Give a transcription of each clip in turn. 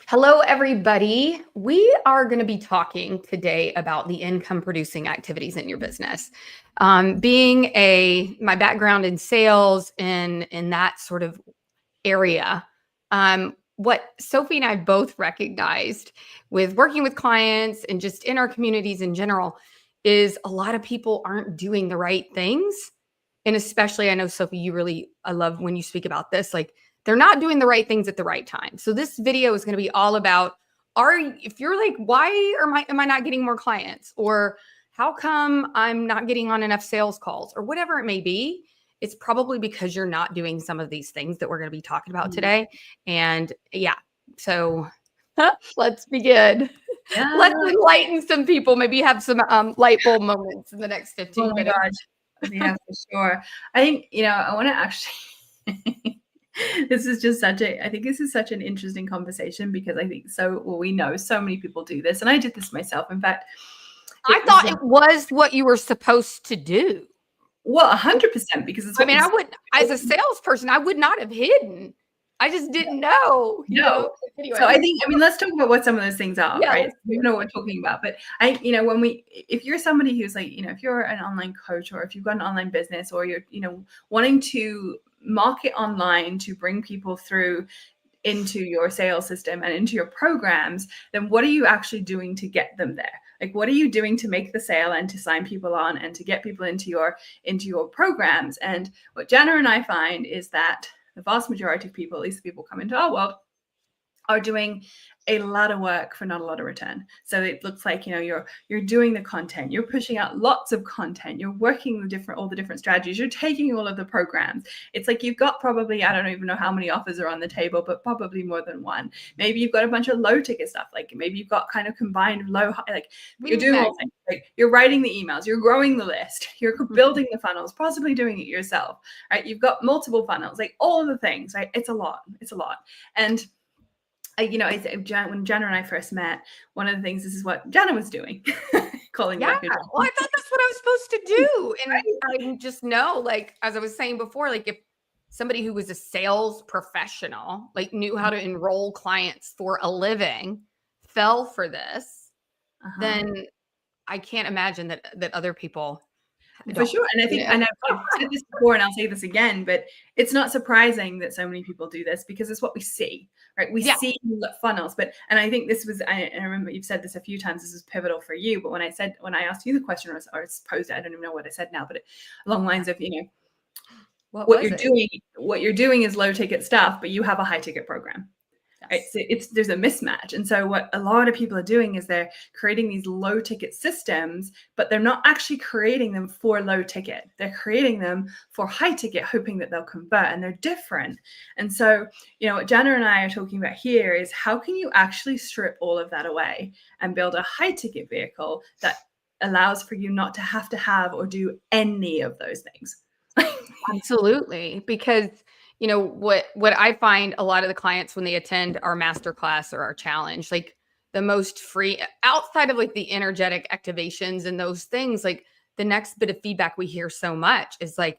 Hello, everybody. We are going to be talking today about the income producing activities in your business. Being my background in sales and in that sort of area, what Sophie and I both recognized with working with clients and just in our communities in general is a lot of people aren't doing the right things. And especially, I know, Sophie, I love when you speak about this, like they're not doing the right things at the right time. So this video is going to be all about, if you're like, why am I not getting more clients? Or how come I'm not getting on enough sales calls or whatever it may be? It's probably because you're not doing some of these things that we're going to be talking about today. And yeah, so let's begin. Yeah. Let's enlighten some people, maybe have some light bulb moments in the next 15 minutes. Gosh. Yeah, for sure. I think, I want to actually, I think this is such an interesting conversation because I think we know so many people do this. And I did this myself. In fact, I thought it was what you were supposed to do. Well, 100% because it's I would, as a salesperson, I would not have hidden. I just didn't know. No. Anyway. So let's talk about what some of those things are, right? We know what we're talking about. But if you're somebody who's like, if you're an online coach or if you've got an online business or you're, wanting to market online to bring people through into your sales system and into your programs, then what are you actually doing to get them there? Like, what are you doing to make the sale and to sign people on and to get people into your programs? And what Jana and I find is that the vast majority of people, at least the people come into our world, are doing a lot of work for not a lot of return. So it looks like, you're doing the content, you're pushing out lots of content, you're working all the different strategies, you're taking all of the programs. It's like you've got probably, I don't even know how many offers are on the table, but probably more than one. Maybe you've got a bunch of low ticket stuff. Like maybe you've got kind of combined low, high, like you're doing all things. Like you're writing the emails, you're growing the list, you're building the funnels, possibly doing it yourself, right? You've got multiple funnels, like all of the things, right? It's a lot. And when Jana and I first met, one of the things, this is what Jana was doing. Calling well, I thought that's what I was supposed to do. And I just know, like, as I was saying before, like if somebody who was a sales professional, like knew how to enroll clients for a living, fell for this, then I can't imagine that other people for sure. And I think, and I've said this before and I'll say this again, but it's not surprising that so many people do this because it's what we see, right? We see funnels, and I think this was, I remember you've said this a few times, this is pivotal for you, but when I asked you the question or posed it, I don't even know what I said now, but along lines of, what you're doing is low ticket stuff, but you have a high ticket program. Right? So there's a mismatch. And so what a lot of people are doing is they're creating these low ticket systems, but they're not actually creating them for low ticket. They're creating them for high ticket, hoping that they'll convert, and they're different. And so, what Jana and I are talking about here is how can you actually strip all of that away and build a high ticket vehicle that allows for you not to have or do any of those things. Absolutely. Because what I find a lot of the clients when they attend our masterclass or our challenge, like the most free outside of like the energetic activations and those things, like the next bit of feedback we hear so much is like,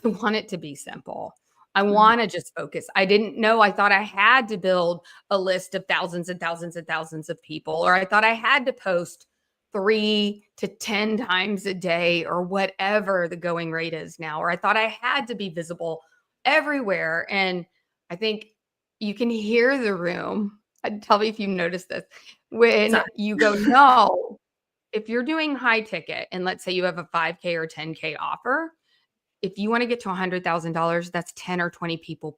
I want it to be simple. I want to just focus. I didn't know. I thought I had to build a list of thousands and thousands and thousands of people, or I thought I had to post 3 to 10 times a day or whatever the going rate is now, or I thought I had to be visible everywhere. And I think you can hear the room. Tell me if you noticed this when you go, no, if you're doing high ticket and let's say you have a 5K or 10K offer, if you want to get to $100,000, that's 10 or 20 people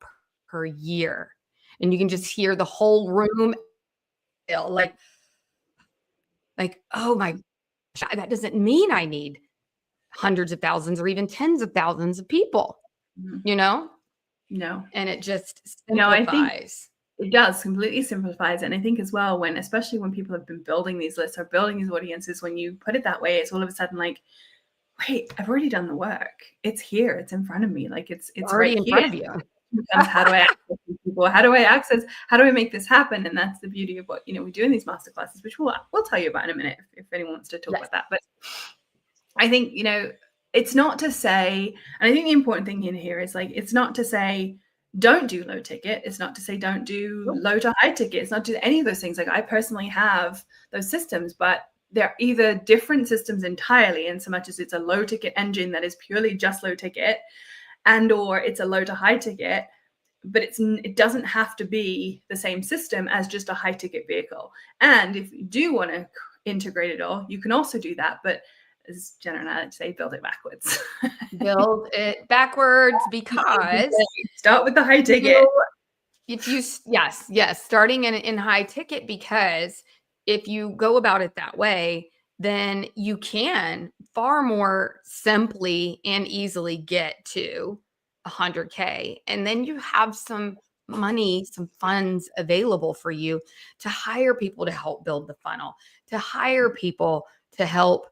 per year. And you can just hear the whole room like, oh my gosh, that doesn't mean I need hundreds of thousands or even tens of thousands of people, No. And it just simplifies. I think it does, completely simplifies. And I think as well, especially when people have been building these lists or building these audiences, when you put it that way, it's all of a sudden like, wait, I've already done the work. It's here. It's in front of me. Like it's already in front of you. How do I access people? How do I make this happen? And that's the beauty of what, we do in these masterclasses, which we'll tell you about in a minute if anyone wants to talk about that. But I think, it's not to say, and I think the important thing in here is like, it's not to say don't do low ticket. It's not to say don't do low to high ticket. It's not to do any of those things. Like I personally have those systems, but they're either different systems entirely, in so much as it's a low ticket engine that is purely just low ticket, and or it's a low to high ticket, but it doesn't have to be the same system as just a high ticket vehicle. And if you do want to integrate it all, you can also do that. But as Jenna and I like to say, build it backwards. Build it backwards, because start with the high ticket. If you, yes, starting in high ticket, because if you go about it that way, then you can far more simply and easily get to 100K. And then you have some money, some funds available for you to hire people to help build the funnel, to hire people to help,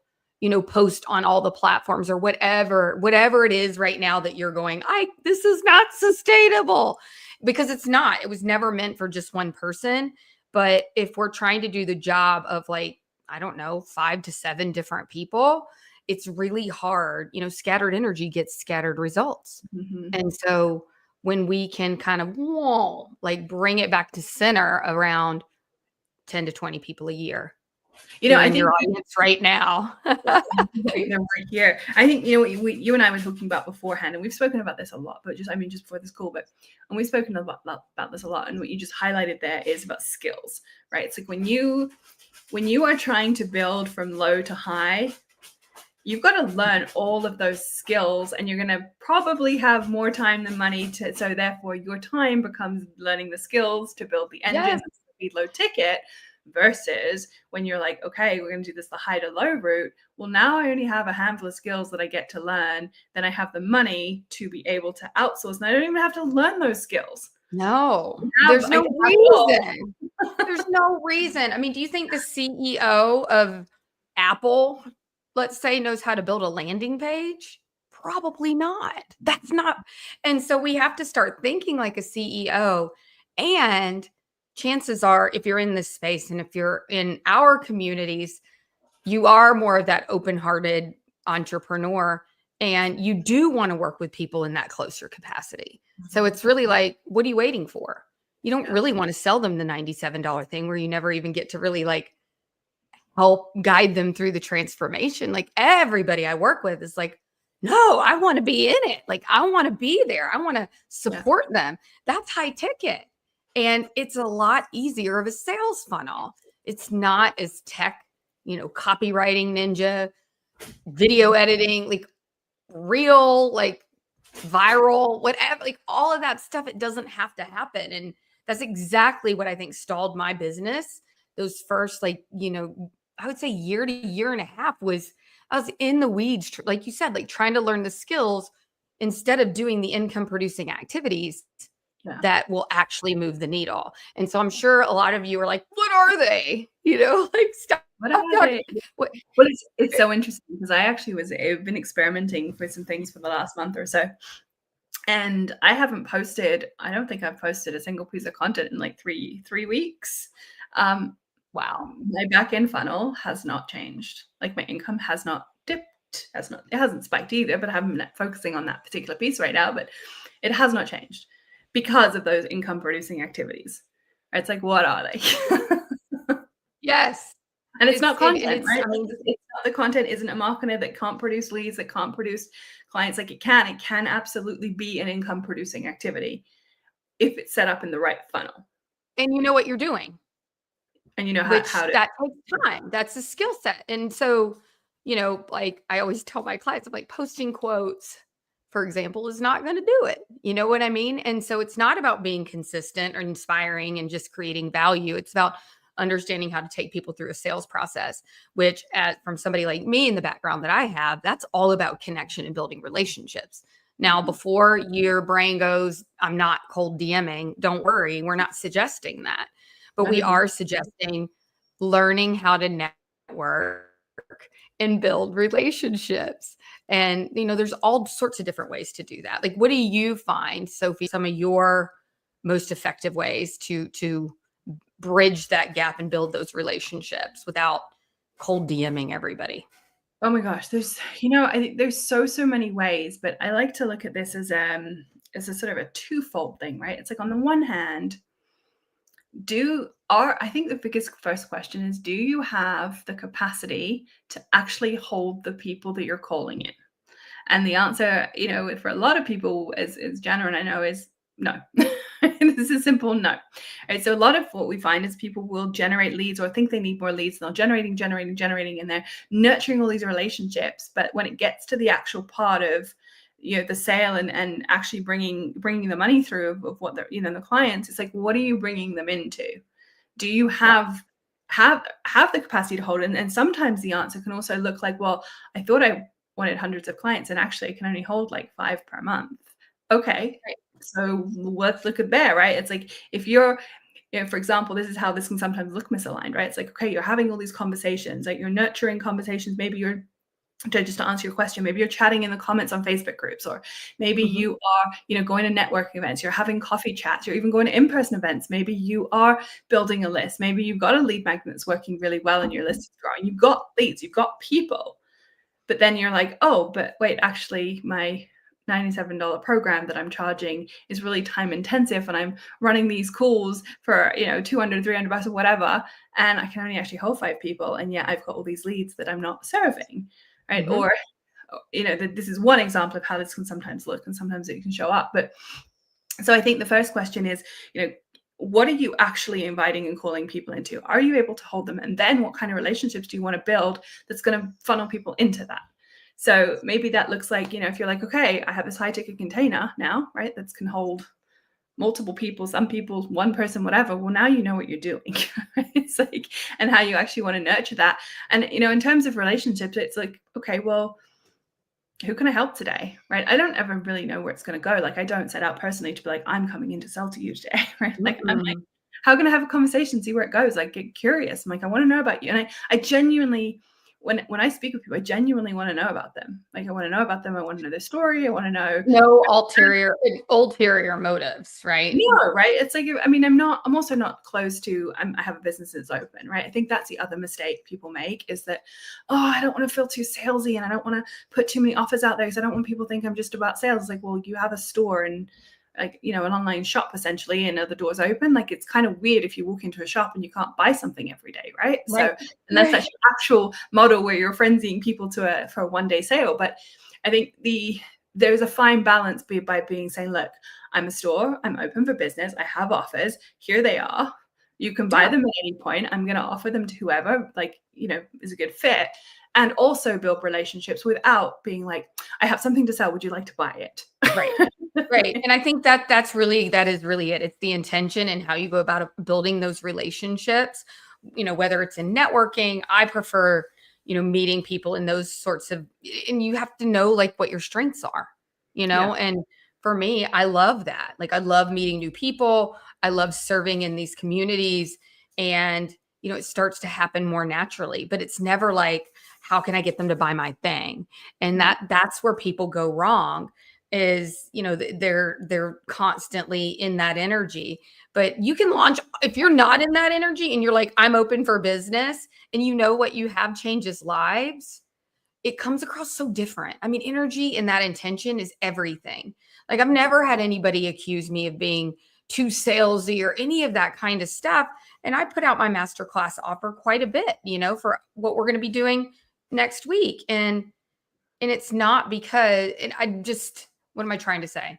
post on all the platforms or whatever it is right now that you're going, this is not sustainable, because it's not. It was never meant for just one person. But if we're trying to do the job of, like, I don't know, 5 to 7 different people, it's really hard. Scattered energy gets scattered results. Mm-hmm. And so when we can kind of bring it back to center around 10 to 20 people a year, I think your audience right now. They're right here. I think, you and I were talking about beforehand, and we've spoken about this a lot, but just before this call, and we've spoken about this a lot. And what you just highlighted there is about skills, right? It's like when you are trying to build from low to high, you've got to learn all of those skills, and you're going to probably have more time than money so therefore your time becomes learning the skills to build the engines and be low ticket. Versus when you're like, okay, we're going to do this the high to low route. Well, now I only have a handful of skills that I get to learn. Then I have the money to be able to outsource, and I don't even have to learn those skills. No, there's no reason. There's no reason. I mean, do you think the CEO of Apple, let's say, knows how to build a landing page? Probably not. That's not. And so we have to start thinking like a CEO. And chances are, if you're in this space and if you're in our communities, you are more of that open-hearted entrepreneur, and you do want to work with people in that closer capacity. So it's really like, what are you waiting for? You don't really want to sell them the $97 thing where you never even get to really help guide them through the transformation. Like, everybody I work with is like, no, I want to be in it. Like, I want to be there. I want to support them. That's high ticket. And it's a lot easier of a sales funnel. It's not as tech, copywriting ninja, video editing, real, viral, whatever, all of that stuff. It doesn't have to happen. And that's exactly what I think stalled my business. Those first, I would say year to year and a half I was in the weeds, like you said, trying to learn the skills instead of doing the income producing activities that will actually move the needle. And so I'm sure a lot of you are like, what are they? Stop. What are they? Well, it's so interesting, because I've been experimenting with some things for the last month or so. And I don't think I've posted a single piece of content in three weeks. Wow. My back end funnel has not changed. My income has not dipped, it hasn't spiked either, but I haven't been focusing on that particular piece right now, but it has not changed because of those income producing activities. It's like, what are they? Yes. And it's not content, right? The content isn't a marketer that can't produce leads, that can't produce clients. It can absolutely be an income producing activity if it's set up in the right funnel. And you know what you're doing. And you know how to. That takes time. That's a skill set. And so, I always tell my clients, I'm like, posting quotes, for example, is not going to do it. You know what I mean? And so it's not about being consistent or inspiring and just creating value. It's about understanding how to take people through a sales process, which from somebody like me in the background that I have, that's all about connection and building relationships. Now, before your brain goes, I'm not cold DMing, don't worry, we're not suggesting that. But we are suggesting learning how to network and build relationships. And, there's all sorts of different ways to do that. What do you find, Sophie, some of your most effective ways to bridge that gap and build those relationships without cold DMing everybody? Oh my gosh, there's, I think there's so many ways, but I like to look at this as it's a sort of a twofold thing, right? It's like on the one hand, I think the biggest first question is, do you have the capacity to actually hold the people that you're calling in? And the answer, for a lot of people, as Jana and I know, is no. This is simple no. Right. So a lot of what we find is people will generate leads or think they need more leads, and they're generating, and they're nurturing all these relationships. But when it gets to the actual part of the sale and actually bringing the money through of what they're, the clients, it's like, what are you bringing them into? Do you have the capacity to hold it? And sometimes the answer can also look like, well, I thought I wanted hundreds of clients, and actually I can only hold like 5 per month. Okay. Right. So let's look at there, right? It's like, if you're, for example, this is how this can sometimes look misaligned, right? It's like, okay, you're having all these conversations, like you're nurturing conversations. Maybe you're, just to answer your question, maybe you're chatting in the comments on Facebook groups, or maybe you are, going to networking events, you're having coffee chats, you're even going to in-person events. Maybe you are building a list. Maybe you've got a lead magnet that's working really well and your list is growing. You've got leads, you've got people. But then you're like, oh, but wait, actually my $97 program that I'm charging is really time intensive, and I'm running these calls for, 200, 300 bucks or whatever, and I can only actually hold 5 people. And yet I've got all these leads that I'm not serving. Right. Or, this is one example of how this can sometimes look, and sometimes it can show up. But so I think the first question is, what are you actually inviting and calling people into? Are you able to hold them? And then what kind of relationships do you want to build that's going to funnel people into that? So maybe that looks like, if you're like, okay, I have this high ticket container now, right, that can hold multiple people, some people, one person, whatever. Well, now you know what you're doing. It's like, and how you actually want to nurture that. And, in terms of relationships, it's like, okay, well, who can I help today? Right. I don't ever really know where it's going to go. Like, I don't set out personally to be like, I'm coming in to sell to you today. Right. Like, I'm like, how can I have a conversation, see where it goes? Like, get curious. I'm like, I want to know about you. And I genuinely, when I speak with people, I genuinely want to know about them. Like, I want to know about them. I want to know their story. I want to know. No ulterior motives, right? No, right. It's like, I'm also not closed to, I have a business that's open, right? I think that's the other mistake people make, is that, oh, I don't want to feel too salesy, and I don't want to put too many offers out there because I don't want people to think I'm just about sales. It's like, well, you have a store and like, an online shop essentially, and the doors open. Like, it's kind of weird if you walk into a shop and you can't buy something every day, right? So, and that's actually actual model where you're frenzying people for a one-day sale. But I think there's a fine balance by saying, look, I'm a store, I'm open for business, I have offers, here they are. You can buy them at any point. I'm going to offer them to whoever, like, is a good fit. And also build relationships without being like, I have something to sell, would you like to buy it? Right. Right. And I think that is really it. It's the intention and how you go about building those relationships, whether it's in networking. I prefer, meeting people in those sorts of, and you have to know like what your strengths are, and for me, I love that. Like, I love meeting new people. I love serving in these communities, and, it starts to happen more naturally, but it's never like, how can I get them to buy my thing? And that's where people go wrong, is, they're constantly in that energy. But you can launch, if you're not in that energy and you're like, I'm open for business, and what you have changes lives, it comes across so different. I mean, energy and that intention is everything. Like, I've never had anybody accuse me of being too salesy or any of that kind of stuff. And I put out my masterclass offer quite a bit, for what we're going to be doing next week. And it's not because, and what am I trying to say?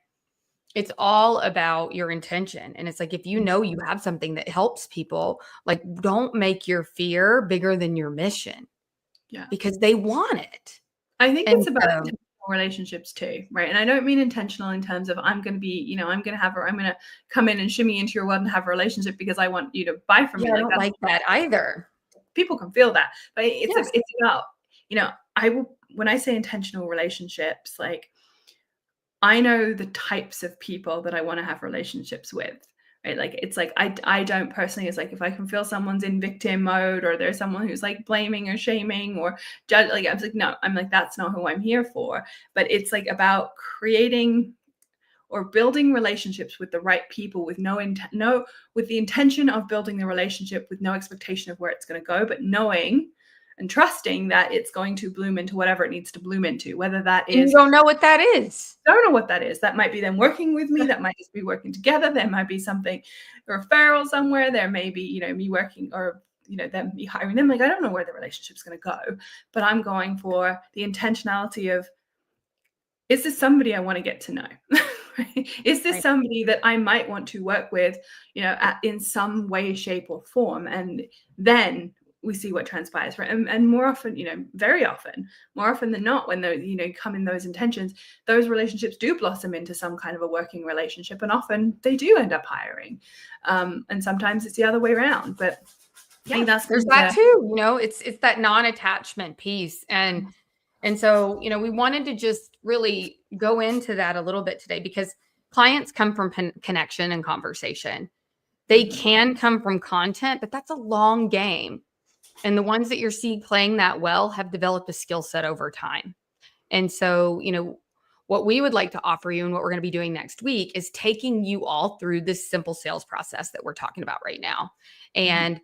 It's all about your intention. And it's like, if you have something that helps people, like, don't make your fear bigger than your mission. Yeah. Because they want it. I think it's about intentional relationships too, right? And I don't mean intentional in terms of, I'm going to come in and shimmy into your world and have a relationship because I want you to buy from me. I don't like that either. People can feel that, but it's about, when I say intentional relationships, like, I know the types of people that I want to have relationships with, right? Like, it's like, I don't personally, it's like, if I can feel someone's in victim mode, or there's someone who's like blaming or shaming or judge, like, I was like, no, I'm like, that's not who I'm here for. But it's like about creating or building relationships with the right people with with the intention of building the relationship with no expectation of where it's going to go, but knowing and trusting that it's going to bloom into whatever it needs to bloom into, whether that And you is, don't know what that is. don't know what that is. That might be them working with me. That might just be working together. There might be something, a referral somewhere. There may be, you know, me working, or, you know, them, me hiring them. Like, I don't know where the relationship's going to go, but I'm going for the intentionality of, is this somebody I want to get to know? Is this somebody that I might want to work with, you know, in some way, shape, or form? And then we see what transpires. Right? And more often, you know, very often, more often than not, when those, you know, come in those intentions, those relationships do blossom into some kind of a working relationship, and often they do end up hiring. And sometimes it's the other way around. But I think that's there's that too. You know, it's that non-attachment piece, and so, you know, we wanted to just really go into that a little bit today, because clients come from connection and conversation. They can come from content, but that's a long game. And the ones that you're seeing playing that well have developed a skill set over time. And so, you know, what we would like to offer you and what we're going to be doing next week is taking you all through this simple sales process that we're talking about right now. And,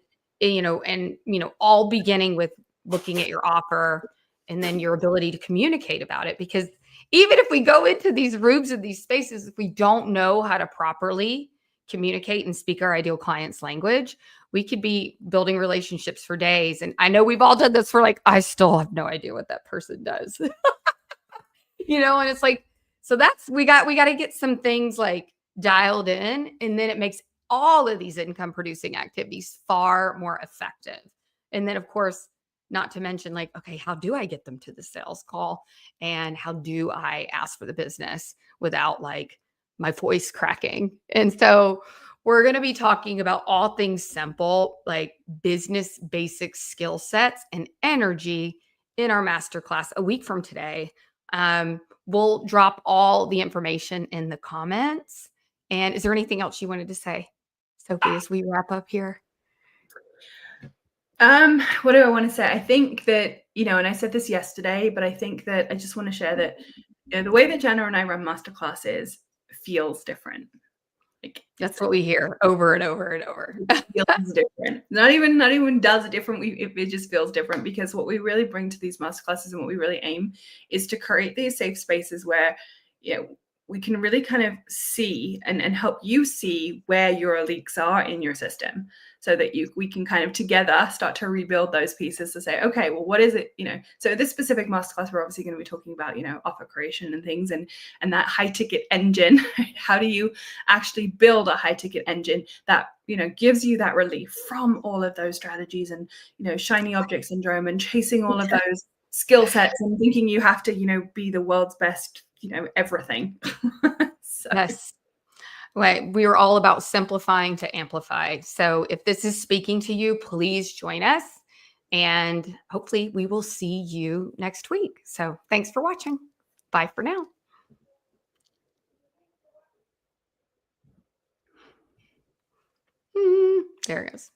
all beginning with looking at your offer, and then your ability to communicate about it. Because even if we go into these rooms and these spaces, if we don't know how to properly communicate and speak our ideal client's language, we could be building relationships for days. And I know we've all done this. For like, I still have no idea what that person does. And it's like, so we got to get some things like dialed in, and then it makes all of these income producing activities far more effective. And then, of course, not to mention, like, okay, how do I get them to the sales call? And how do I ask for the business without like my voice cracking? And so we're going to be talking about all things simple, like business basic skill sets and energy in our masterclass a week from today. We'll drop all the information in the comments. And is there anything else you wanted to say, Sophie, as we wrap up here? What do I want to say? I think that, and I said this yesterday, but I think that I just want to share that, the way that Jenna and I run masterclasses feels different. Like, that's what we hear over and over and over. It feels different. Not even does it different. It just feels different, because what we really bring to these masterclasses and what we really aim is to create these safe spaces where, we can really kind of see and help you see where your leaks are in your system, so that we can kind of together start to rebuild those pieces to say, okay, well, what is it, so this specific masterclass, we're obviously going to be talking about, offer creation and things, and that high ticket engine. How do you actually build a high ticket engine that, gives you that relief from all of those strategies and, shiny object syndrome and chasing all of those skill sets and thinking you have to, be the world's best, everything. So. Yes. Right. We are all about simplifying to amplify. So if this is speaking to you, please join us, and hopefully we will see you next week. So thanks for watching. Bye for now. There it goes.